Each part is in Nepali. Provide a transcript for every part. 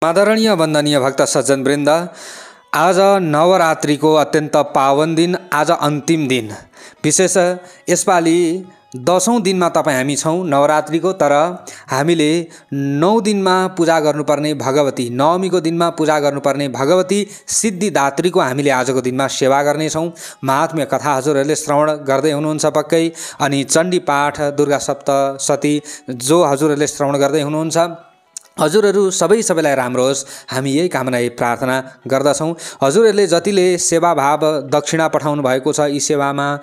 आदरणीय वन्दनीय भक्त सज्जनवृन्द, आज नवरात्रिको अत्यन्त पावन दिन, आज अन्तिम दिन। विशेष यसपालि 10औं दिनमा हामी छौँ नवरात्रिको। तर हामीले 9 दिनमा पूजा गर्नुपर्ने भगवती, नवमीको दिनमा पूजा गर्नुपर्ने भगवती सिद्धिदात्रीको हामीले आजको दिनमा सेवा गर्नेछौँ। महात्म्य कथा हजुरहरूले श्रवण गर्दै हुनुहुन्छ पक्कै। अनि चण्डी पाठ, दुर्गा सप्तशती जो हजुरहरूले श्रवण गर्दै हुनुहुन्छ, हजुरहरू सबैलाई राम्रो होस्, हामी यही कामना प्रार्थना गर्दछौँ। हजुरहरूले जतिले सेवा भाव दक्षिणा पठाउनु भएको छ यी सेवामा,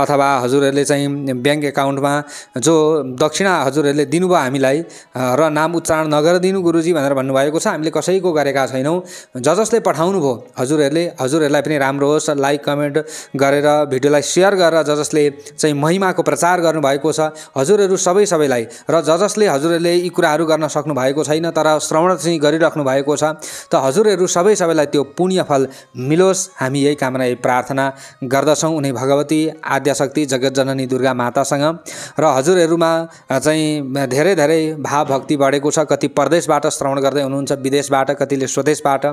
अथवा हजुरहरूले चाहिँ ब्याङ्क एकाउन्टमा जो दक्षिणा हजुरहरूले दिनुभयो हामीलाई, र नाम उच्चारण नगरिदिनु गुरुजी भनेर भन्नुभएको छ, हामीले कसैको गरेका छैनौँ। जसले पठाउनु भयो हजुरहरूलाई पनि राम्रो होस्। लाइक कमेन्ट गरेर भिडियोलाई सेयर गरेर जसले चाहिँ महिमाको प्रचार गर्नुभएको छ हजुरहरू सबैलाई, र जसले हजुरहरूले यी कुराहरू गर्न सक्नु भएको छैन तर श्रवण चाहिँ गरिराख्नु भएको छ, त हजुरहरू सबैलाई त्यो पुण्य फल मिलोस्, हामी यही कामना प्रार्थना गर्दछौँ उनी भगवती आद्यशक्ति जगतजननी दुर्गा मातासँग। र हजुरहरूमा चाहिँ धेरै भाव भक्ति बढेको छ। कति परदेशबाट श्रवण गर्दै हुनुहुन्छ, विदेशबाट, कतिले स्वदेशबाट।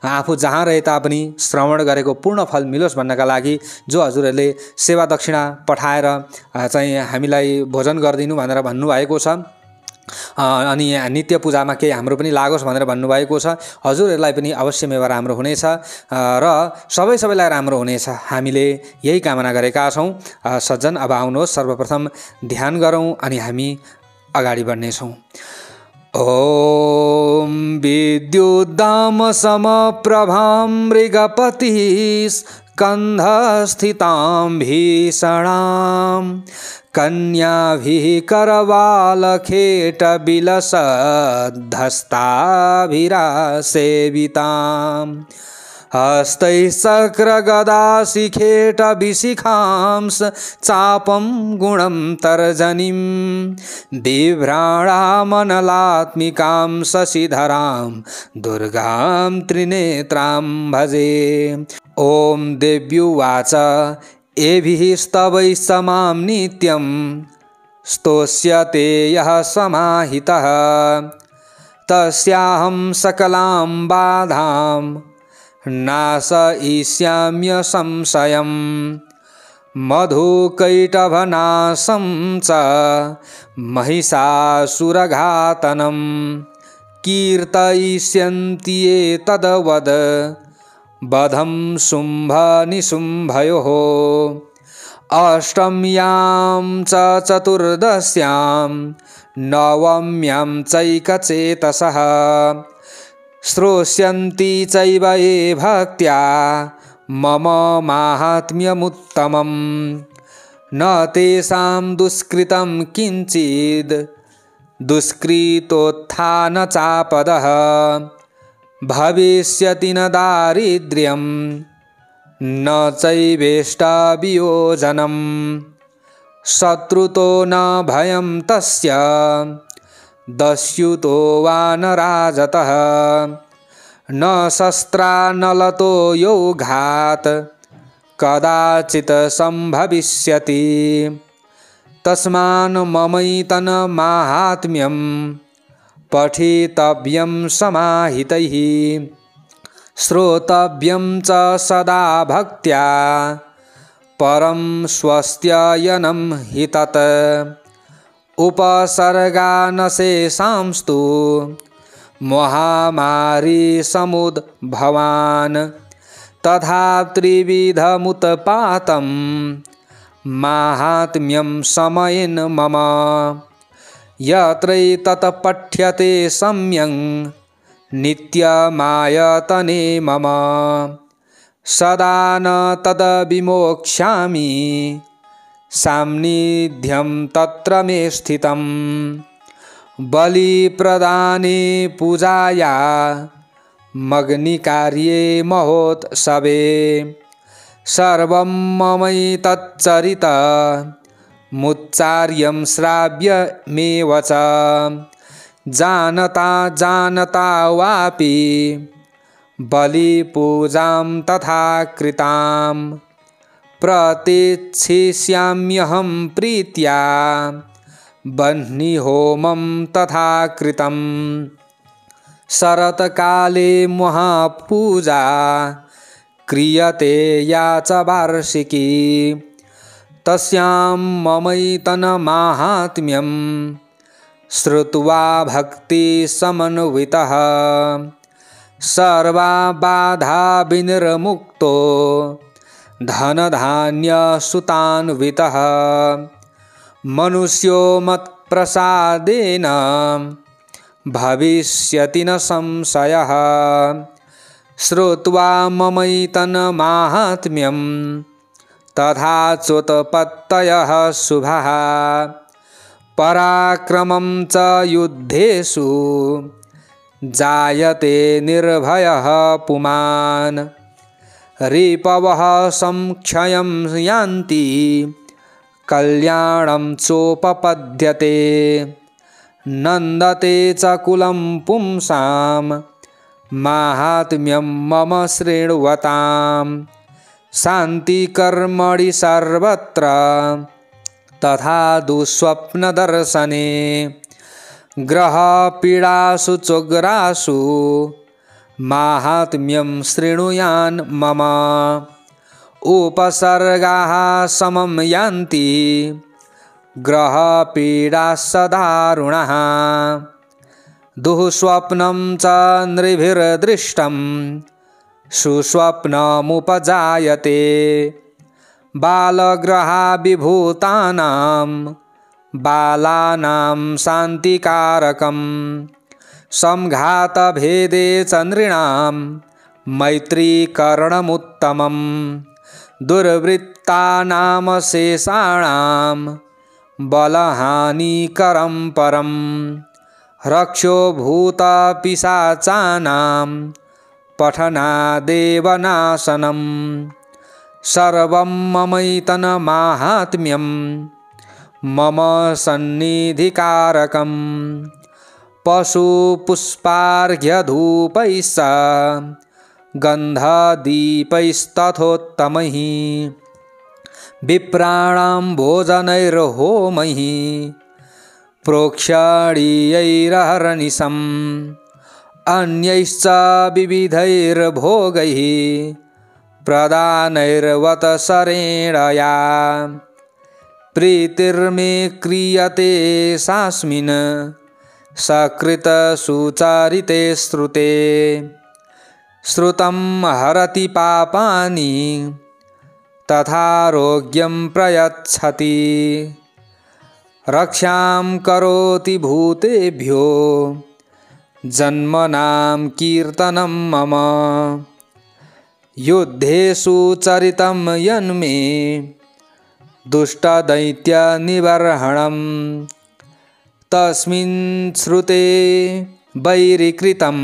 आफू जहाँ रहे तापनि श्रवण गरेको पूर्ण फल मिलोस् भन्नका लागि जो हजुरहरूले सेवा दक्षिणा पठाएर चाहिँ हामीलाई भोजन गरिदिनु भनेर भन्नुभएको छ, अनि नित्य पूजामा केही हाम्रो पनि लागोस् भनेर भन्नुभएको छ, हजुरहरूलाई पनि अवश्य मेवा राम्रो हुनेछ र सबैलाई राम्रो हुनेछ, हामीले यही कामना गरेका छौँ। सज्जन, अब आउनुहोस् सर्वप्रथम ध्यान गरौँ अनि हामी अगाडि बढ्नेछौँ। ओम विद्युद्दाम समप्रभां मृगपतिः स्कन्धस्थितां भीषणां कन्याभिः करवालखेटविलसद्धस्ताभिरासेवितां हस्तैः शक्रगदाशिखेटविशिखांस चापं गुणं तर्जनीं बिभ्राणामनलात्मिकां शशिधरां दुर्गां त्रिनेत्रां भजे। ओम देव्युवाच एभिः स्तवैः समां नित्यं स्तोष्यते यः समाहितः तस्याहं सकलां बाधां नाशयिष्याम्य संशयं मधुकैटभनाशं च महिषासुरघातनं कीर्तयिष्यन्ति ये तद्वद बधं शुम्भनिशुम्भयोः अष्टम्यां च चतुर्दश्यां नवम्यां चैकचेतसः श्रोष्यन्ति चैव ये भक्त्या मम माहात्म्यमुत्तमं न तेषां दुष्कृतं किञ्चिद् दुष्कृतोत्थानचापदः भविष्यति न दारिद्र्यं न चैवेष्टावियोजनं शत्रुतो न भयं तस्य दस्युतो वा न राजतः न शस्त्रा न लतो योगात् कदाचित् सम्भविष्यति तस्मान् ममैतन्माहात्म्यं पठितव्यं समाहितैः श्रोतव्यं च सदा भक्त्या परं स्वस्त्ययनं हि तत् उपसर्गानशेषांस्तु महामारी समुद्भवान् तथा त्रिविधमुत्पातं माहात्म्यं समयेन मम यत्रैतत् पठ्यते सम्यं नित्यमायतने मम सदा न तद्विमोक्ष्यामि सान्निध्यं तत्र मे स्थितं बलिप्रदाने पूजाया मग्निकार्ये महोत्सवे सर्वं ममैतच्चरितमुच्चार्यं श्राव्यमेव च जानता वापि बलिपूजां तथा कृतां प्रतीक्षिष्याम्यहं प्रीत्या बह्निहोमं तथा कृतं शरत्काले महापूजा क्रियते या च वार्षिकी तस्यां ममैतन्माहात्म्यं श्रुत्वा भक्तिसमन्वितः सर्वबाधा विनिर्मुक्तो धनधान्यसुतान्वितः मनुष्यो मत्प्रसादेन भविष्यति न संशयः श्रुत्वा ममैतन्माहात्म्यं तथा चोत्पत्तयः शुभः पराक्रमं च युद्धेषु जायते निर्भयः पुमान् रिपवः संक्षयं यान्ति कल्याणं चोपपद्यते नन्दते च कुलं पुंसां माहात्म्यं मम शृण्वतां शान्तिकर्मणि सर्वत्र तथा दुःस्वप्नदर्शने ग्रहपीडासु चोग्रासु माहात्म्यं शृणुयान् मम उपसर्गाः समं यान्ति ग्रहपीडास्सदारुणः दुःस्वप्नं च नृभिर्दृष्टं सुस्वप्नमुपजायते बालग्रहाभिभूतानां बालानां शान्तिकारकं संघातभेदे च नृणां मैत्रीकरणमुत्तमं दुर्वृत्तानां शेषाणां बलहानिकरं परं रक्षो भूतपिशाचानां पठनादेव नाशनं सर्वं ममैतन्माहात्म्यं मम सन्निधिकारकं पशुपुष्पार्घ्यधूपैश्च गन्धदीपैस्तथोत्तमैः विप्राणां भोजनैर्होमैः प्रोक्षणीयैरहर्निशम् अन्यैश्च विविधैर्भोगैः प्रदानैर्वत्सरेणया प्रीतिर्मे क्रियते सास्मिन् सकृतसुचरिते श्रुते श्रुतं हरति पापानि तथारोग्यं प्रयच्छति रक्षां करोति भूतेभ्यो जन्मनां कीर्तनं मम युद्धेषु चरितं यन्मे दुष्टदैत्यनिबर्हणं तस्मिन् श्रुते वैरीकृतं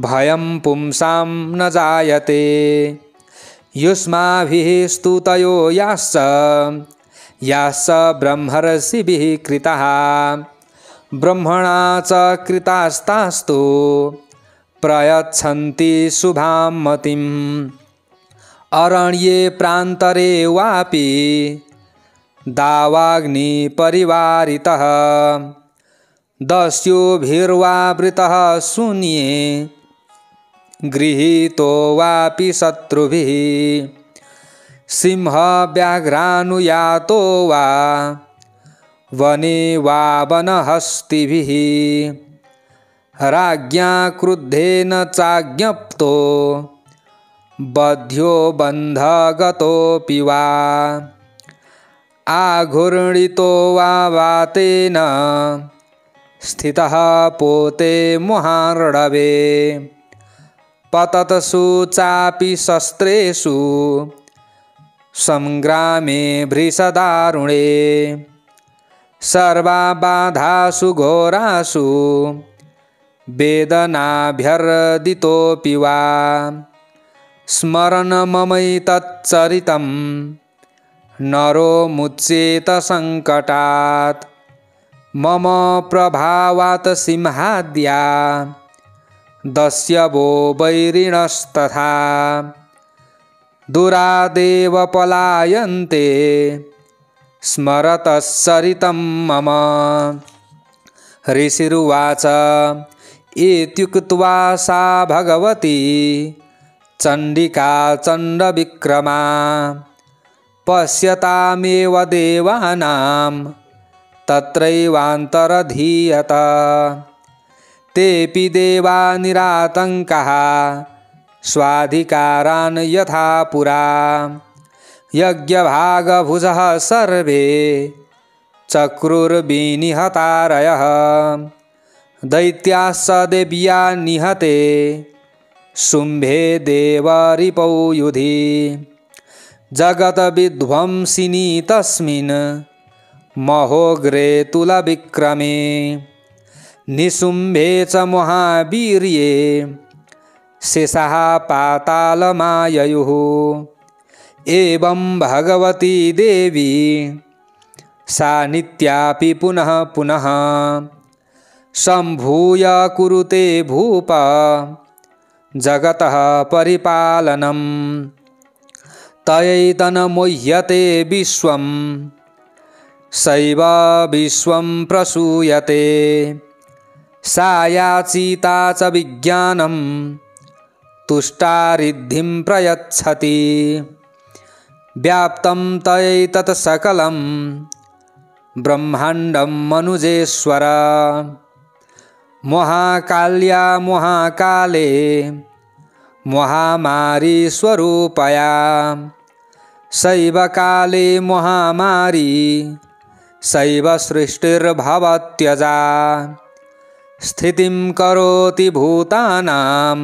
भयं पुंसां न जायते युष्माभिः स्तुतयो याश्च ब्रह्मर्षिभिः कृताः ब्रह्मणा च कृतास्तास्तु प्रयच्छन्ति शुभां मतिम् अरण्ये प्रान्तरे वापि दावाग्निपरिवारितः दस्युभिर्वावृतः शून्ये गृहीतो वापि शत्रुभिः सिंहव्याघ्रानुयातो वा वने वा वनहस्तिभिः राज्ञा क्रुद्धेन चाज्ञप्तो बध्यो बन्धगतोऽपि वा आघूर्णितो वा वातेन स्थितः पोते महार्णवे पतत्सु चापि शस्त्रेषु संग्रामे भृशदारुणे सर्वबाधासु घोरासु वेदनाभ्यर्दितोऽपि वा स्मरन् ममैतच्चरितं नरो मुच्येत संकटात् मम प्रभावात् सिंहाद्या दस्यवो वैरिणस्तथा दुरादेव पलायन्ते स्मरतश्चरितं मम ऋषिरुवाच इत्युक्त्वा सा भगवती चण्डिका चण्डविक्रमा पश्यतामेव देवानां तत्रैवान्तरधीयत तेऽपि देवा निरातङ्काः स्वाधिकारान् यथा पुरा यज्ञभागभुजः सर्वे चक्रुर्विनिहतारयः दैत्याश्च देव्या निहते शुम्भे देवरिपौ युधि जगद्विध्वंसिनी तस्मिन् महोग्रे तुलविक्रमे निशुम्भे च महावीर्ये शेषाः पातालमाययुः एवं भगवती देवी सा नित्यापि पुनः पुनः सम्भूय कुरुते भूप जगतः परिपालनम् तयैतन्मोह्यते विश्वं सैव विश्वं प्रसूयते सा याचिता च विज्ञानं तुष्टारिद्धिं प्रयच्छति व्याप्तं तयैतत् सकलं ब्रह्माण्डं मनुजेश्वर महाकाल्या महाकाले महामारी स्वरूपया सैव काले महामारी सैव सृष्टिर्भवत्यजा स्थितिं करोति भूतानां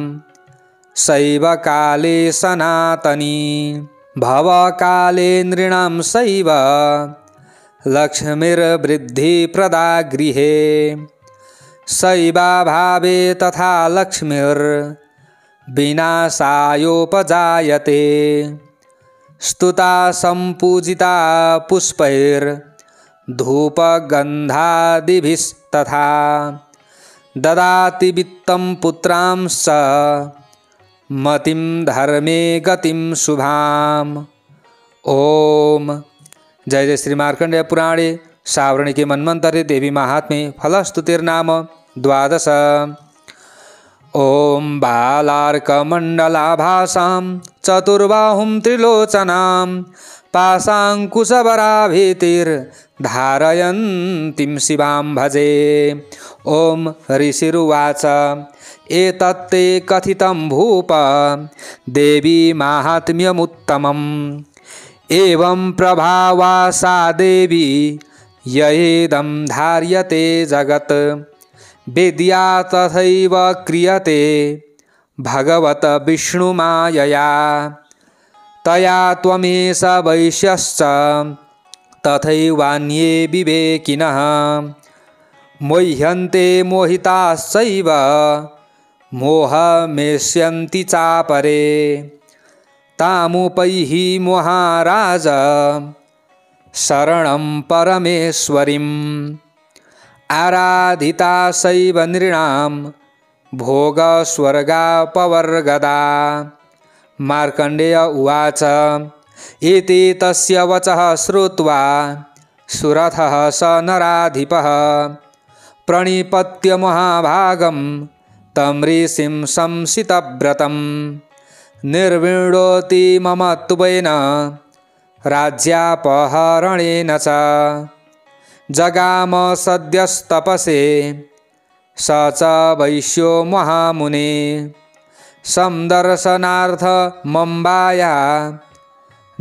सैव काले सनातनी भवकाले नृणां सैव लक्ष्मीर्वृद्धिप्रदा गृहे सैवाभावे तथा लक्ष्मीर्विनाशायोपजायते स्तुता सम्पूजिता पुष्पैर्धूपगन्धादिभिस्तथा ददाति वित्तं पुत्रांश्च मतिं धर्मे गतिं शुभाम्। ओम जय जय श्री मार्कंडेय पुराणे सावर्णिके मन्वन्तरे देवी महात्म्ये फलस्तुतिर्नाम 12। ओम बालार्कमण्डलाभासां चतुर्बाहुं त्रिलोचनां पाशाङ्कुशबराभीतिर्धारयन्तीं शिवां भजे। ओम ऋषिरुवाच एतत्ते कथितं भूप देवी माहात्म्यमुत्तमम् एवं प्रभावा सा देवी ययेदं धार्यते जगत् विद्या तथैव क्रियते भगवत विष्णुमायया तया त्वमेष वैश्यश्च तथैवान्ये विवेकिनः मोह्यन्ते मोहिताश्चैव मोहमेष्यन्ति चापरे तामुपैहि महाराज शरणं परमेश्वरीम् आराधिता सैव नृणां भोगस्वर्गापवर्गदा। मार्कण्डेय उवाच इति तस्य वचः श्रुत्वा सुरथः स नराधिपः प्रणिपत्य महाभागं तं ऋषिं संसितव्रतं निर्विणोति ममत्वेन राज्यापहरणेन च जगाम सद्यस्तपसे स च वैश्यो महामुने समदर्शनार्थमम्बाया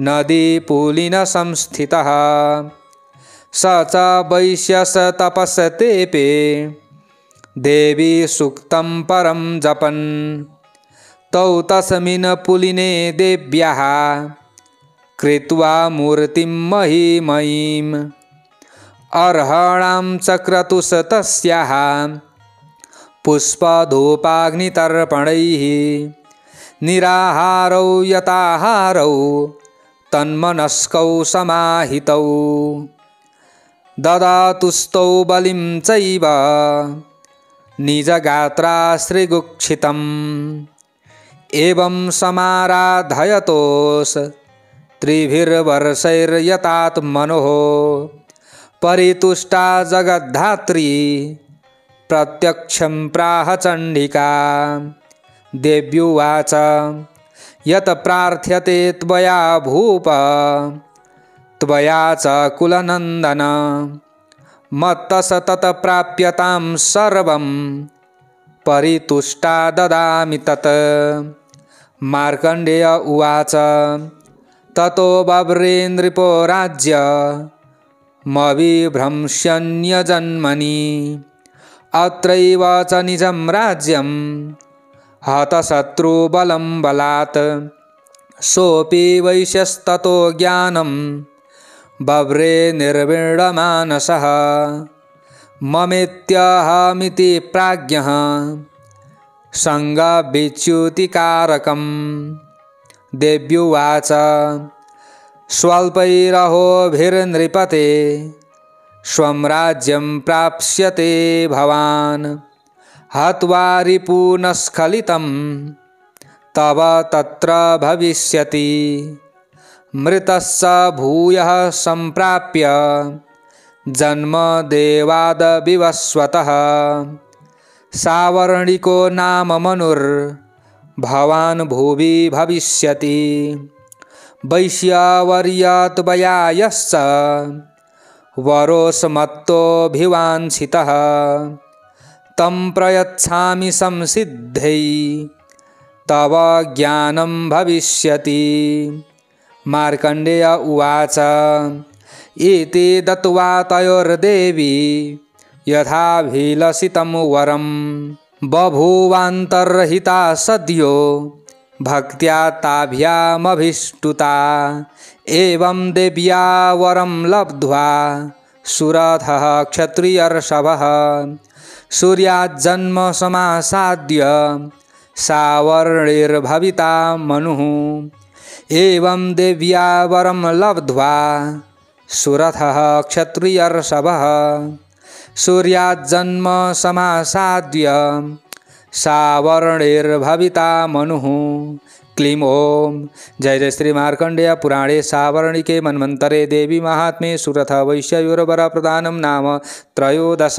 नदीपुलिनसंस्थितः स च वैश्यस्तपस्तेपे देवी सूक्तं परं जपन् तौ तस्मिन् पुलिने देव्याः कृत्वा मूर्तिं महिमयीम् अर्हणां चक्रतुष तस्याः पुष्पधूपाग्नितर्पणैः निराहारौ यताहारौ तन्मनस्कौ समाहितौ ददातुस्तौ बलिं चैव निजगात्रा श्रीगुक्षितम् एवं समाराधयतोस् त्रिभिर्वर्षैर्यतात्मनोः परितुष्टा जगद्धात्री प्रत्यक्षं प्राह चण्डिका। देव्युवाच यत् प्रार्थ्यते त्वया भूप त्वया च कुलनन्दन मत्तस तत् प्राप्यतां सर्वं परितुष्टा ददामि तत्। मार्कण्डेय उवाच ततो बभ्रे नृपो राज्यमभिभ्रंश्यन्यजन्मनि अत्रैव च निजं राज्यं हतशत्रुबलं बलात्। सोऽपि वैश्यस्ततो ज्ञानं बभ्रे निर्वीणमानसः ममेत्यहमिति प्राज्ञः सङ्गविच्युतिकारकम्। देव्युवाच स्वल्पैरहोभिर्नृपते स्वं राज्यं प्राप्स्यते भवान् हत्वा रिपूनस्खलितं तव तत्र भविष्यति। मृतस्स भूयः सम्प्राप्य जन्म देवाद विवस्वतः सावर्णिको नाम मनुर्भवान् भुवि भविष्यति। वैश्यवर्यत्वया यश्च वरोऽस्मत्तोऽभिवाञ्छितः तं प्रयच्छामि संसिद्ध्यै तव ज्ञानं भविष्यति। मार्कण्डेय उवाच इति दत्त्वा तयोर्देवी यथाभिलषितं वरं बभूवान्तर्हिता सद्यो भक्त्या ताभ्यामभिष्टुता। एवं देव्या वरं लब्ध्वा सुरथः क्षत्रियर्षभः सूर्याज्जन्म समासाद्य सावर्णिर्भविता मनुः। एवं देव्या वरं लब्ध्वा सुरथः क्षत्रियर्षभः सूर्याज्जन्म समासाद्य सावर्णिर्भविता मनुः। क्लीं ओम। जय जय श्री मार्कण्डेय पुराणे सावर्णिके मन्वन्तरे देवी महात्म्ये सुरथ वैश्ययोर्वर प्रदानं नाम त्रयोदश।